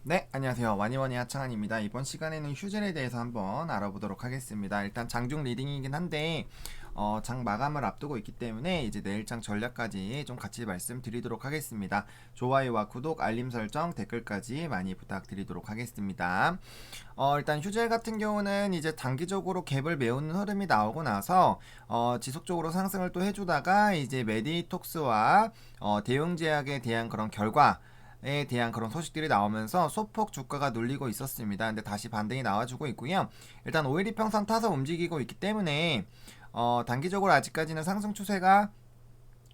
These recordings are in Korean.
네, 안녕하세요. 와니와니 하창한입니다. 이번 시간에는 휴젤에 대해서 한번 알아보도록 하겠습니다. 일단 장중 리딩이긴 한데 장 마감을 앞두고 있기 때문에 이제 내일장 전략까지 좀 같이 말씀드리도록 하겠습니다. 좋아요와 구독, 알림 설정, 댓글까지 많이 부탁드리도록 하겠습니다. 일단 휴젤 같은 경우는 이제 단기적으로 갭을 메우는 흐름이 나오고 나서 지속적으로 상승을 또 해주다가 이제 메디톡스와 대웅제약에 대한 그런 결과 에 대한 그런 소식들이 나오면서 소폭 주가가 눌리고 있었습니다. 근데 다시 반등이 나와주고 있고요. 일단 5일 이평선 타서 움직이고 있기 때문에 단기적으로 아직까지는 상승 추세가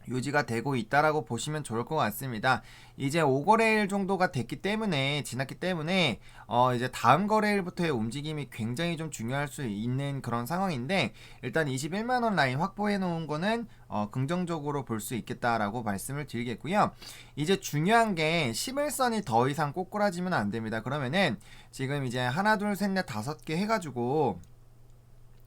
유지가 되고 있다라고 보시면 좋을 것 같습니다. 이제 5거래일 정도가 됐기 때문에 지났기 때문에 이제 다음 거래일부터의 움직임이 굉장히 좀 중요할 수 있는 그런 상황인데 일단 21만원 라인 확보해 놓은 거는 긍정적으로 볼 수 있겠다라고 말씀을 드리겠고요. 이제 중요한 게 11선이 더 이상 꼬꾸라지면 안 됩니다. 그러면은 지금 이제 하나 둘 셋 넷 다섯 개 해가지고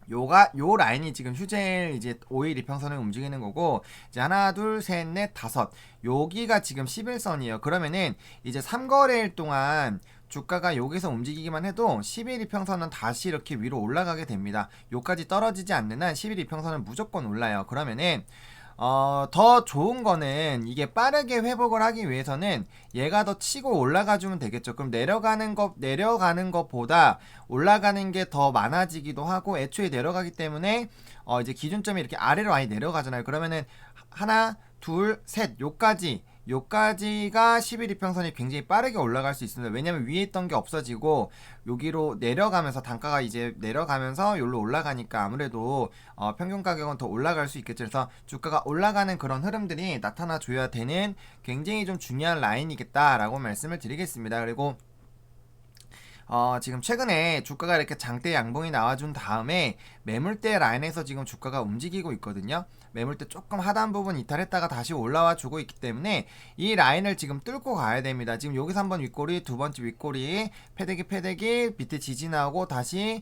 요 라인이 지금 휴젤 이제 5일 이평선을 움직이는 거고, 이제 하나, 둘, 셋, 넷, 다섯. 여기가 지금 11선이에요. 그러면은 이제 3거래일 동안 주가가 여기서 움직이기만 해도 10일 이평선은 다시 이렇게 위로 올라가게 됩니다. 요까지 떨어지지 않는 한 10일 이평선은 무조건 올라요. 그러면은 더 좋은 거는 이게 빠르게 회복을 하기 위해서는 얘가 더 치고 올라가 주면 되겠죠. 그럼 내려가는 것보다 올라가는 게 더 많아지기도 하고, 애초에 내려가기 때문에 이제 기준점이 이렇게 아래로 아예 내려가잖아요. 그러면은 하나, 둘, 셋, 요까지가 11 이평선이 굉장히 빠르게 올라갈 수 있습니다. 왜냐면 위에 있던 게 없어지고 여기로 내려가면서 단가가 이제 내려가면서 여기로 올라가니까 아무래도 평균 가격은 더 올라갈 수 있겠죠. 그래서 주가가 올라가는 그런 흐름들이 나타나 줘야 되는 굉장히 좀 중요한 라인이겠다라고 말씀을 드리겠습니다. 그리고 지금 최근에 주가가 이렇게 장대 양봉이 나와준 다음에 매물대 라인에서 지금 주가가 움직이고 있거든요. 매물대 조금 하단 부분 이탈했다가 다시 올라와 주고 있기 때문에 이 라인을 지금 뚫고 가야 됩니다. 지금 여기서 한번 윗꼬리, 두 번째 윗꼬리, 패대기 밑에 지지 나오고 다시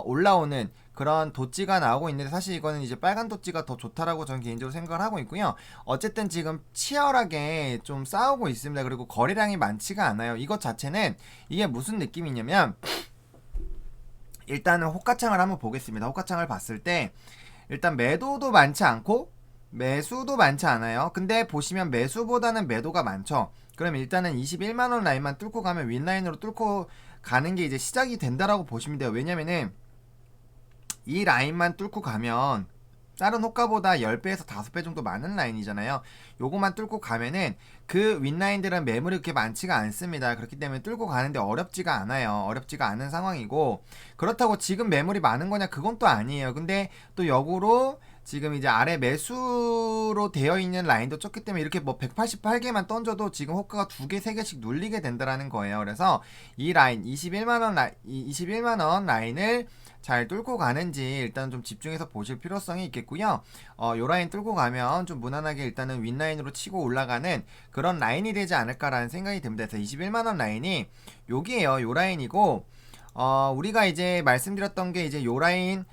올라오는 그런 도찌가 나오고 있는데, 사실 이거는 이제 빨간 도찌가 더 좋다라고 저는 개인적으로 생각을 하고 있고요. 어쨌든 지금 치열하게 좀 싸우고 있습니다. 그리고 거래량이 많지가 않아요. 이것 자체는 이게 무슨 느낌이냐면, 일단은 호가창을 한번 보겠습니다. 호가창을 봤을 때 일단 매도도 많지 않고 매수도 많지 않아요. 근데 보시면 매수보다는 매도가 많죠. 그럼 일단은 21만원 라인만 뚫고 가면 윈라인으로 뚫고 가는 게 이제 시작이 된다라고 보시면 돼요. 왜냐면은 이 라인만 뚫고 가면 다른 호가보다 10배에서 5배 정도 많은 라인이잖아요. 요거만 뚫고 가면은 그 윗라인들은 매물이 그렇게 많지가 않습니다. 그렇기 때문에 뚫고 가는데 어렵지가 않아요. 어렵지가 않은 상황이고, 그렇다고 지금 매물이 많은 거냐, 그건 또 아니에요. 근데 또 역으로 지금 이제 아래 매수로 되어 있는 라인도 쪘기 때문에 이렇게 뭐 188개만 던져도 지금 호가가 2개, 3개씩 눌리게 된다라는 거예요. 그래서 이 라인 21만원 라인을 잘 뚫고 가는지 일단 좀 집중해서 보실 필요성이 있겠고요. 요 라인 뚫고 가면 좀 무난하게 일단은 윗라인으로 치고 올라가는 그런 라인이 되지 않을까라는 생각이 듭니다. 그래서 21만원 라인이 여기에요. 요 라인이고, 우리가 이제 말씀드렸던 게 이제 요 라인,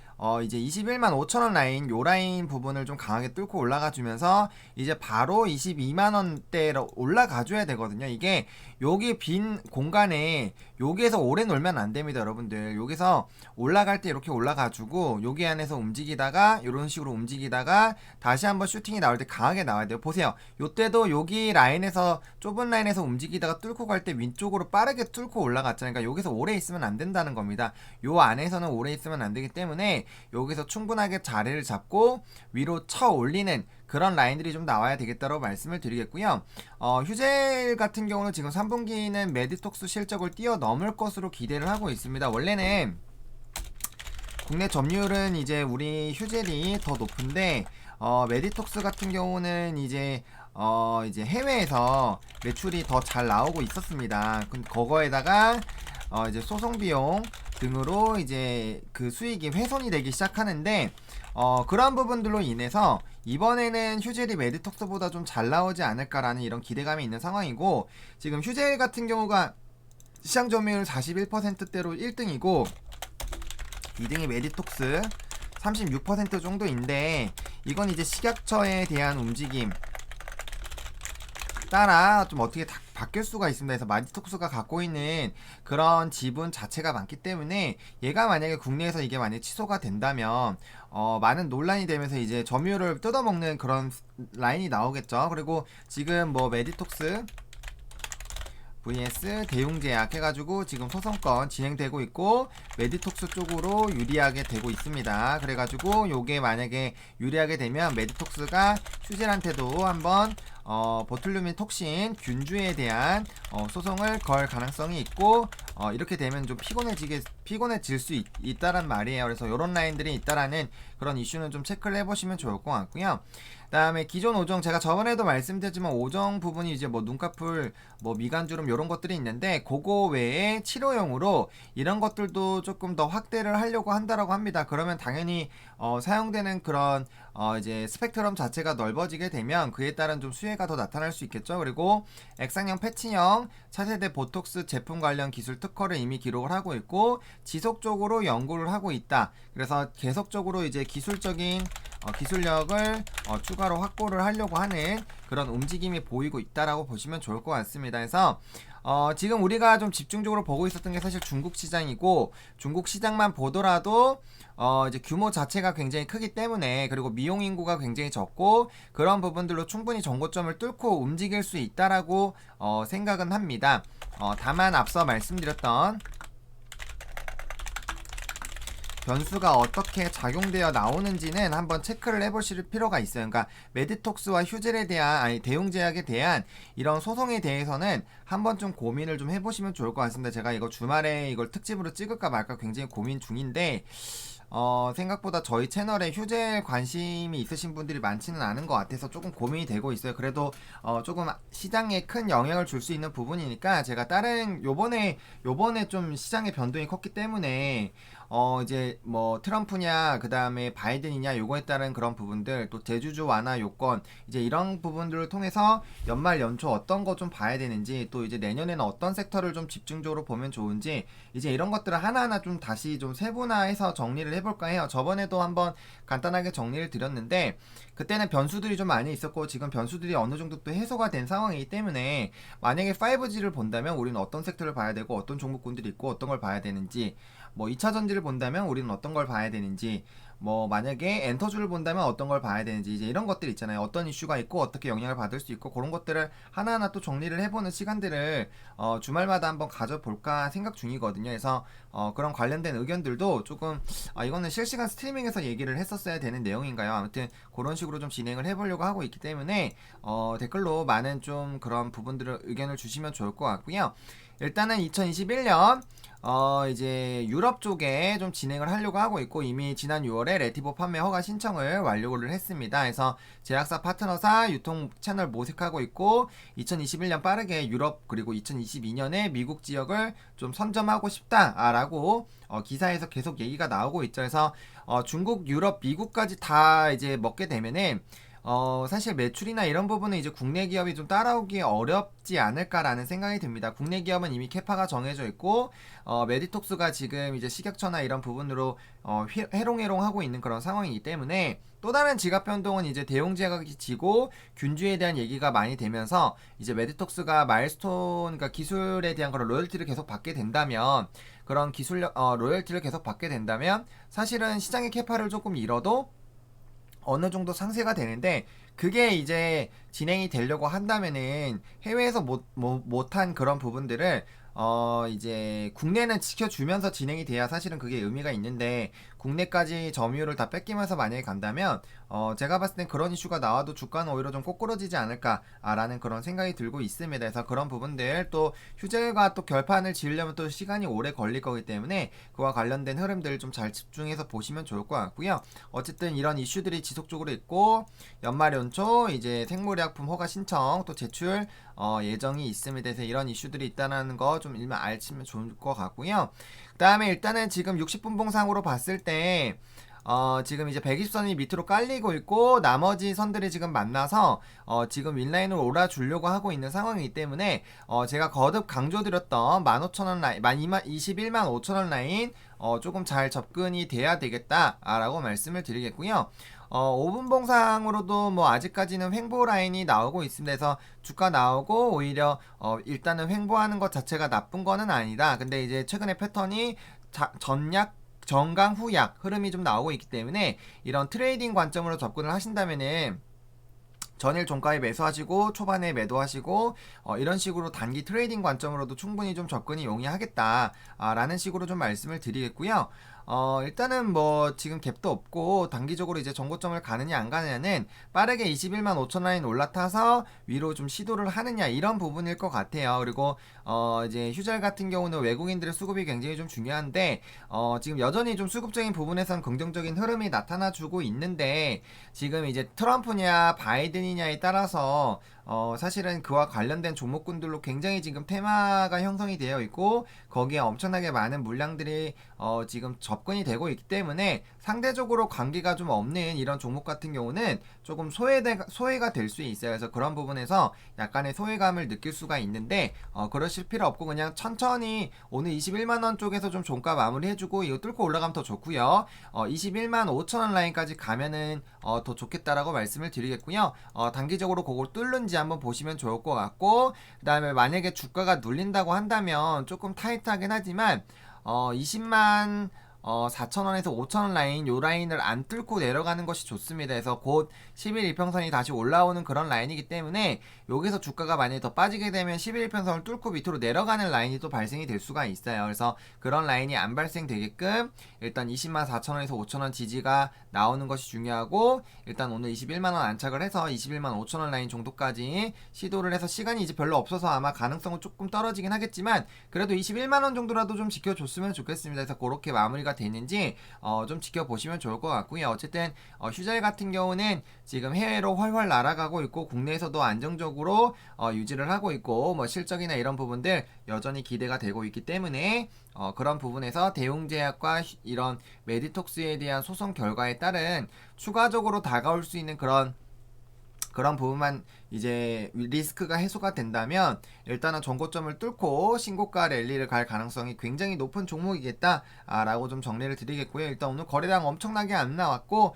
이제 21만 5천원 라인, 요 라인 부분을 좀 강하게 뚫고 올라가 주면서 이제 바로 22만원대로 올라가 줘야 되거든요. 이게 여기 빈 공간에 여기에서 오래 놀면 안 됩니다, 여러분들. 여기서 올라갈 때 이렇게 올라가 주고 여기 안에서 움직이다가 이런 식으로 움직이다가 다시 한번 슈팅이 나올 때 강하게 나와야 돼요. 보세요. 요때도 여기 라인에서 좁은 라인에서 움직이다가 뚫고 갈 때 위쪽으로 빠르게 뚫고 올라갔잖아요. 그러니까 여기서 오래 있으면 안 된다는 겁니다. 요 안에서는 오래 있으면 안 되기 때문에 여기서 충분하게 자리를 잡고 위로 쳐 올리는 그런 라인들이 좀 나와야 되겠다고 말씀을 드리겠고요. 휴젤 같은 경우는 지금 3분기는 메디톡스 실적을 뛰어넘을 것으로 기대를 하고 있습니다. 원래는 국내 점유율은 이제 우리 휴젤이 더 높은데 메디톡스 같은 경우는 이제 해외에서 매출이 더 잘 나오고 있었습니다. 그거에다가 이제 소송 비용 등으로 이제 그 수익이 훼손이 되기 시작하는데, 그런 부분들로 인해서 이번에는 휴젤이 메디톡스보다 좀 잘 나오지 않을까라는 이런 기대감이 있는 상황이고, 지금 휴젤 같은 경우가 시장 점유율 41%대로 1등이고 2등이 메디톡스 36% 정도인데, 이건 이제 식약처에 대한 움직임, 따라 좀 어떻게 바뀔 수가 있습니다. 그래서 마디톡스가 갖고 있는 그런 지분 자체가 많기 때문에 얘가 만약에 국내에서 이게 만약에 취소가 된다면 많은 논란이 되면서 이제 점유율을 뜯어먹는 그런 라인이 나오겠죠. 그리고 지금 뭐 메디톡스 vs 대웅제약 해가지고 지금 소송건 진행되고 있고 메디톡스 쪽으로 유리하게 되고 있습니다. 그래가지고 요게 만약에 유리하게 되면 메디톡스가 휴젤한테도 한번 보툴루민 톡신 균주에 대한 소송을 걸 가능성이 있고 이렇게 되면 좀 피곤해질 수 있다란 말이에요. 그래서 요런 라인들이 있다라는 그런 이슈는 좀 체크를 해보시면 좋을 것 같고요. 다음에 기존 5종 제가 저번에도 말씀드렸지만 5종 부분이 이제 뭐 눈꺼풀 뭐 미간주름 요런 것들이 있는데 그거 외에 치료용으로 이런 것들도 조금 더 확대를 하려고 한다라고 합니다. 그러면 당연히 사용되는 그런 이제 스펙트럼 자체가 넓어지게 되면 그에 따른 좀 수혜가 더 나타날 수 있겠죠. 그리고 액상형 패치형 차세대 보톡스 제품 관련 기술 특허를 이미 기록을 하고 있고 지속적으로 연구를 하고 있다. 그래서 계속적으로 이제 기술적인 기술력을 추가로 확보를 하려고 하는 그런 움직임이 보이고 있다라고 보시면 좋을 것 같습니다. 그래서 지금 우리가 좀 집중적으로 보고 있었던 게 사실 중국 시장이고 중국 시장만 보더라도 이제 규모 자체가 굉장히 크기 때문에 그리고 미용 인구가 굉장히 적고 그런 부분들로 충분히 정고점을 뚫고 움직일 수 있다라고 생각은 합니다. 다만 앞서 말씀드렸던 변수가 어떻게 작용되어 나오는지는 한번 체크를 해보실 필요가 있어요. 그러니까 메디톡스와 휴젤에 대한 대웅제약에 대한 이런 소송에 대해서는 한번 좀 고민을 좀 해보시면 좋을 것 같습니다. 제가 이거 주말에 이걸 특집으로 찍을까 말까 굉장히 고민 중인데 생각보다 저희 채널에 휴젤 관심이 있으신 분들이 많지는 않은 것 같아서 조금 고민이 되고 있어요. 그래도 조금 시장에 큰 영향을 줄 수 있는 부분이니까 제가 다른 요번에 좀 시장의 변동이 컸기 때문에 이제 뭐 트럼프냐 그 다음에 바이든이냐 요거에 따른 그런 부분들 또 대주주 완화 요건 이제 이런 부분들을 통해서 연말 연초 어떤 거 좀 봐야 되는지 또 이제 내년에는 어떤 섹터를 좀 집중적으로 보면 좋은지 이제 이런 것들을 하나하나 좀 다시 좀 세분화해서 정리를 해볼까 해요. 저번에도 한번 간단하게 정리를 드렸는데 그때는 변수들이 좀 많이 있었고 지금 변수들이 어느 정도 또 해소가 된 상황이기 때문에 만약에 5G를 본다면 우리는 어떤 섹터를 봐야 되고 어떤 종목군들이 있고 어떤 걸 봐야 되는지 뭐 2차 전지를 본다면 우리는 어떤 걸 봐야 되는지 뭐 만약에 엔터주를 본다면 어떤 걸 봐야 되는지 이제 이런 것들 있잖아요. 어떤 이슈가 있고 어떻게 영향을 받을 수 있고 그런 것들을 하나하나 또 정리를 해보는 시간들을 주말마다 한번 가져볼까 생각 중이거든요. 그래서 그런 관련된 의견들도 조금 이거는 실시간 스트리밍에서 얘기를 했었어야 되는 내용인가요? 아무튼 그런 식으로 좀 진행을 해보려고 하고 있기 때문에 댓글로 많은 좀 그런 부분들을 의견을 주시면 좋을 것 같고요. 일단은 2021년 이제 유럽 쪽에 좀 진행을 하려고 하고 있고 이미 지난 6월에 레티보 판매 허가 신청을 완료를 했습니다. 그래서 제약사 파트너사 유통 채널 모색하고 있고 2021년 빠르게 유럽 그리고 2022년에 미국 지역을 좀 선점하고 싶다라고 기사에서 계속 얘기가 나오고 있죠. 그래서 중국, 유럽, 미국까지 다 이제 먹게 되면은 사실 매출이나 이런 부분은 이제 국내 기업이 좀 따라오기 어렵지 않을까라는 생각이 듭니다. 국내 기업은 이미 캐파가 정해져 있고, 메디톡스가 지금 이제 식약처나 이런 부분으로, 해롱해롱 하고 있는 그런 상황이기 때문에, 또 다른 지갑 변동은 이제 대웅제약이 지고, 균주에 대한 얘기가 많이 되면서, 이제 메디톡스가 마일스톤, 그러니까 기술에 대한 그런 로열티를 계속 받게 된다면, 그런 로열티를 계속 받게 된다면, 사실은 시장의 캐파를 조금 잃어도, 어느 정도 상쇄가 되는데 그게 이제 진행이 되려고 한다면은 해외에서 못한 그런 부분들을 이제 국내는 지켜주면서 진행이 돼야 사실은 그게 의미가 있는데 국내까지 점유율을 다 뺏기면서 만약에 간다면 제가 봤을 땐 그런 이슈가 나와도 주가는 오히려 좀 꼬꾸러지지 않을까라는 그런 생각이 들고 있습니다. 그래서 그런 부분들 또 휴젤과 또 결판을 지으려면 또 시간이 오래 걸릴 거기 때문에 그와 관련된 흐름들을 좀 잘 집중해서 보시면 좋을 것 같고요. 어쨌든 이런 이슈들이 지속적으로 있고 연말 연초 이제 생물의약품 허가 신청 또 제출 예정이 있습니다. 그래서 이런 이슈들이 있다는 거 좀 일단 알시면 좋을 것 같고요. 그 다음에 일단은 지금 60분봉상으로 봤을 때 지금 이제 120선이 밑으로 깔리고 있고 나머지 선들이 지금 만나서 지금 윈라인으로 올라주려고 하고 있는 상황이기 때문에 제가 거듭 강조드렸던 15,000원 라인, 21만 5천원 라인 조금 잘 접근이 돼야 되겠다라고 말씀을 드리겠고요. 5분 봉상으로도 뭐 아직까지는 횡보 라인이 나오고 있습니다. 그래서 주가 나오고 오히려 일단은 횡보하는 것 자체가 나쁜 거는 아니다. 근데 이제 최근에 패턴이 전약 정강 후약 흐름이 좀 나오고 있기 때문에 이런 트레이딩 관점으로 접근을 하신다면은 전일 종가에 매수하시고 초반에 매도하시고 이런 식으로 단기 트레이딩 관점으로도 충분히 좀 접근이 용이하겠다라는 식으로 좀 말씀을 드리겠고요. 일단은 뭐 지금 갭도 없고 단기적으로 이제 전고점을 가느냐 안 가느냐는 빠르게 21만 5천 라인 올라타서 위로 좀 시도를 하느냐 이런 부분일 것 같아요. 그리고 이제 휴젤 같은 경우는 외국인들의 수급이 굉장히 좀 중요한데 지금 여전히 좀 수급적인 부분에선 긍정적인 흐름이 나타나주고 있는데 지금 이제 트럼프냐 바이든이냐에 따라서 사실은 그와 관련된 종목군들로 굉장히 지금 테마가 형성이 되어 있고 거기에 엄청나게 많은 물량들이 지금 접근이 되고 있기 때문에 상대적으로 관계가 좀 없는 이런 종목 같은 경우는 조금 소외가 될 수 있어요. 그래서 그런 부분에서 약간의 소외감을 느낄 수가 있는데 그러실 필요 없고 그냥 천천히 오늘 21만원 쪽에서 좀 종가 마무리해주고 이거 뚫고 올라가면 더 좋고요. 21만 5천원 라인까지 가면은 더 좋겠다라고 말씀을 드리겠고요. 단기적으로 그걸 뚫는지 한번 보시면 좋을 것 같고 그 다음에 만약에 주가가 눌린다고 한다면 조금 타이트하긴 하지만 20만 4천원에서 5천원 라인 요 라인을 안 뚫고 내려가는 것이 좋습니다. 그래서 곧 10일 이평선이 다시 올라오는 그런 라인이기 때문에 여기서 주가가 만약에 더 빠지게 되면 11 이평선을 뚫고 밑으로 내려가는 라인이 또 발생이 될 수가 있어요. 그래서 그런 라인이 안 발생되게끔 일단 20만 4천원에서 5천원 지지가 나오는 것이 중요하고 일단 오늘 21만원 안착을 해서 21만 5천원 라인 정도까지 시도를 해서 시간이 이제 별로 없어서 아마 가능성은 조금 떨어지긴 하겠지만 그래도 21만원 정도라도 좀 지켜줬으면 좋겠습니다. 그래서 그렇게 마무리가 되는지 좀 지켜보시면 좋을 것 같고요. 어쨌든 휴젤 같은 경우는 지금 해외로 훨훨 날아가고 있고 국내에서도 안정적으로 유지를 하고 있고 뭐 실적이나 이런 부분들 여전히 기대가 되고 있기 때문에 그런 부분에서 대웅제약과 이런 메디톡스에 대한 소송 결과에 따른 추가적으로 다가올 수 있는 그런 부분만 이제 리스크가 해소가 된다면 일단은 전고점을 뚫고 신고가 랠리를 갈 가능성이 굉장히 높은 종목이겠다라고 좀 정리를 드리겠고요. 일단 오늘 거래량 엄청나게 안 나왔고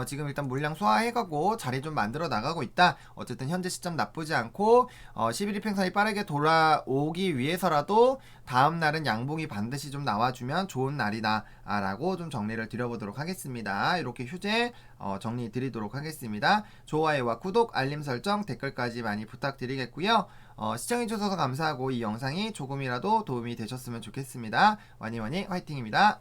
지금 일단 물량 소화해가고 자리 좀 만들어 나가고 있다. 어쨌든 현재 시점 나쁘지 않고 11일 평선이 빠르게 돌아오기 위해서라도 다음 날은 양봉이 반드시 좀 나와주면 좋은 날이다 라고 좀 정리를 드려보도록 하겠습니다. 이렇게 휴재 정리 드리도록 하겠습니다. 좋아요와 구독, 알림 설정, 댓글까지 많이 부탁드리겠고요. 시청해주셔서 감사하고 이 영상이 조금이라도 도움이 되셨으면 좋겠습니다. 와니와니 화이팅입니다.